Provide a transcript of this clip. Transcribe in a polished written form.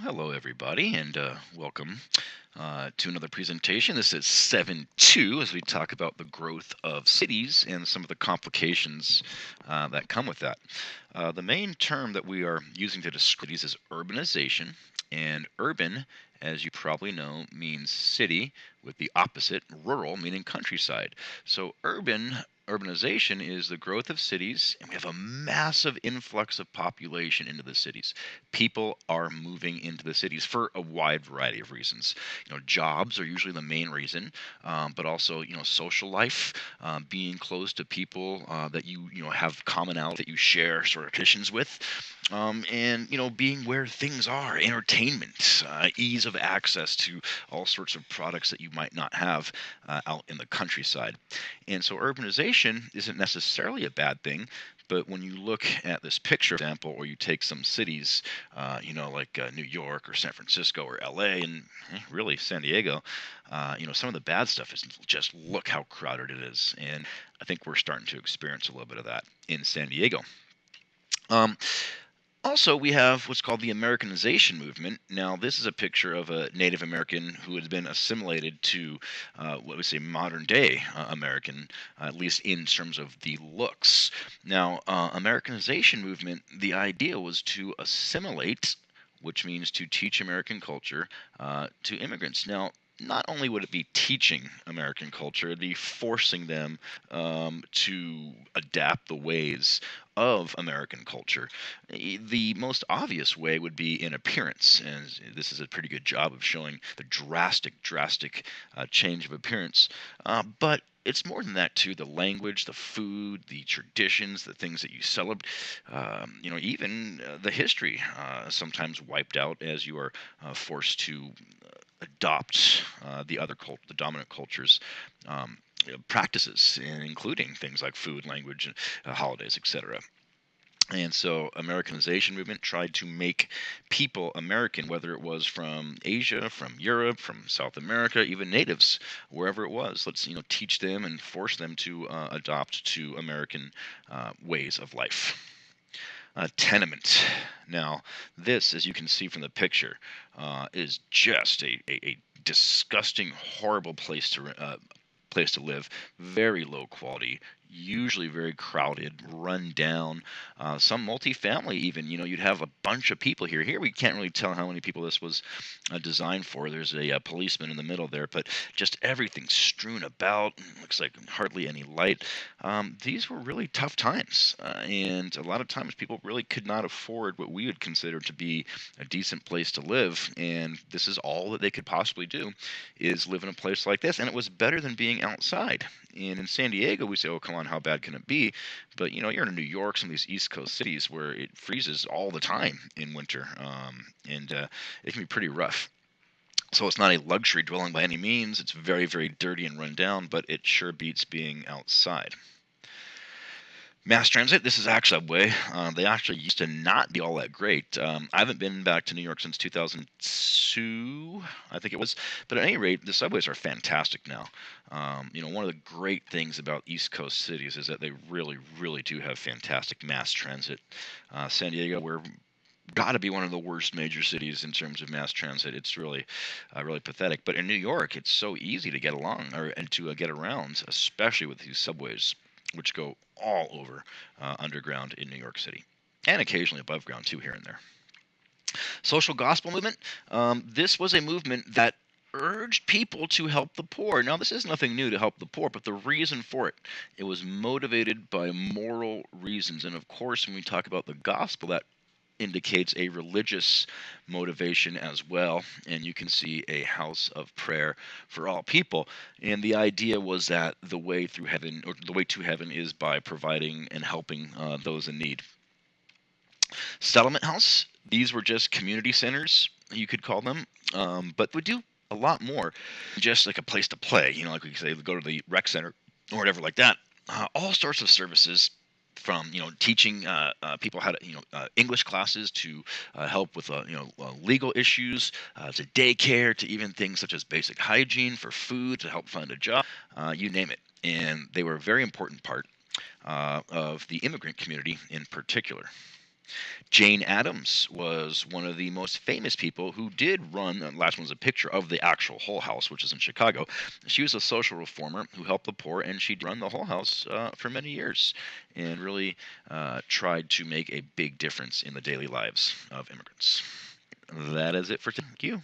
Hello, everybody, and welcome to another presentation. This is 7.2 as we talk about the growth of cities and some of the complications that come with that. The main term that we are using to describe cities is urbanization, and urban, as you probably know, means city, with the opposite, rural, meaning countryside. So, urbanization is the growth of cities, and we have a massive influx of population into the cities. People are moving into the cities for a wide variety of reasons. Jobs are usually the main reason, but also social life, being close to people that you have commonality that you share sort of traditions with, and being where things are, entertainment, ease of access to all sorts of products that you might not have out in the countryside. And so urbanization isn't necessarily a bad thing, but when you look at this picture, for example, or you take some cities, like New York or San Francisco or LA, and really San Diego, some of the bad stuff is just look how crowded it is. And I think we're starting to experience a little bit of that in San Diego. Um, Also, we have what's called the Americanization movement. Now, this is a picture of a Native American who had been assimilated to what we say modern day American, at least in terms of the looks. Now, Americanization movement, the idea was to assimilate, which means to teach American culture to immigrants. Now, not only would it be teaching American culture, it'd be forcing them to adapt the ways of American culture. The most obvious way would be in appearance, and this is a pretty good job of showing the drastic change of appearance. But it's more than that too. The language, the food, the traditions, the things that you celebrate, even the history sometimes wiped out as you are forced to adopt the dominant culture's practices, including things like food, language, holidays, etc. And so Americanization movement tried to make people American, whether it was from Asia, from Europe, from South America, even natives, wherever it was. Let's teach them and force them to adopt to American ways of life. Tenement. Now, this, as you can see from the picture, is just a disgusting, horrible place to live. Very low quality, usually very crowded, run down. Some multifamily, even. You'd have a bunch of people here. Here we can't really tell how many people this was designed for. There's a policeman in the middle there, but just everything strewn about. Looks like hardly any light. These were really tough times, and a lot of times people really could not afford what we would consider to be a decent place to live, and this is all that they could possibly do is live in a place like this, and it was better than being outside. And in San Diego, we say, "Oh, come on, how bad can it be?" But you're in New York, some of these East Coast cities where it freezes all the time in winter, and it can be pretty rough. So it's not a luxury dwelling by any means. It's very, very dirty and run down, but it sure beats being outside. Mass transit, this is actually a way. They actually used to not be all that great. I haven't been back to New York since 2002, I think it was. But at any rate, the subways are fantastic now. One of the great things about East Coast cities is that they really, really do have fantastic mass transit. San Diego, we're got to be one of the worst major cities in terms of mass transit. It's really pathetic. But in New York, it's so easy to get along and to get around, especially with these subways, which go all over underground in New York City, and occasionally above ground too, here and there. Social gospel movement. This was a movement that urged people to help the poor. Now, this is nothing new to help the poor, but the reason for it was motivated by moral reasons. And of course, when we talk about the gospel, that indicates a religious motivation as well. And you can see a house of prayer for all people. And the idea was that the way through heaven, or the way to heaven, is by providing and helping those in need. Settlement house, these were just community centers, you could call them, but would do a lot more, just like a place to play. Like we say, go to the rec center or whatever like that. All sorts of services, from teaching people how to English classes, to help with legal issues, to daycare, to even things such as basic hygiene for food, to help find a job, you name it. And they were a very important part of the immigrant community in particular. Jane Addams was one of the most famous people who did run. The last one's a picture of the actual Hull House, which is in Chicago. She was a social reformer who helped the poor, and she'd run the Hull House for many years, and really tried to make a big difference in the daily lives of immigrants. That is it for today. Thank you.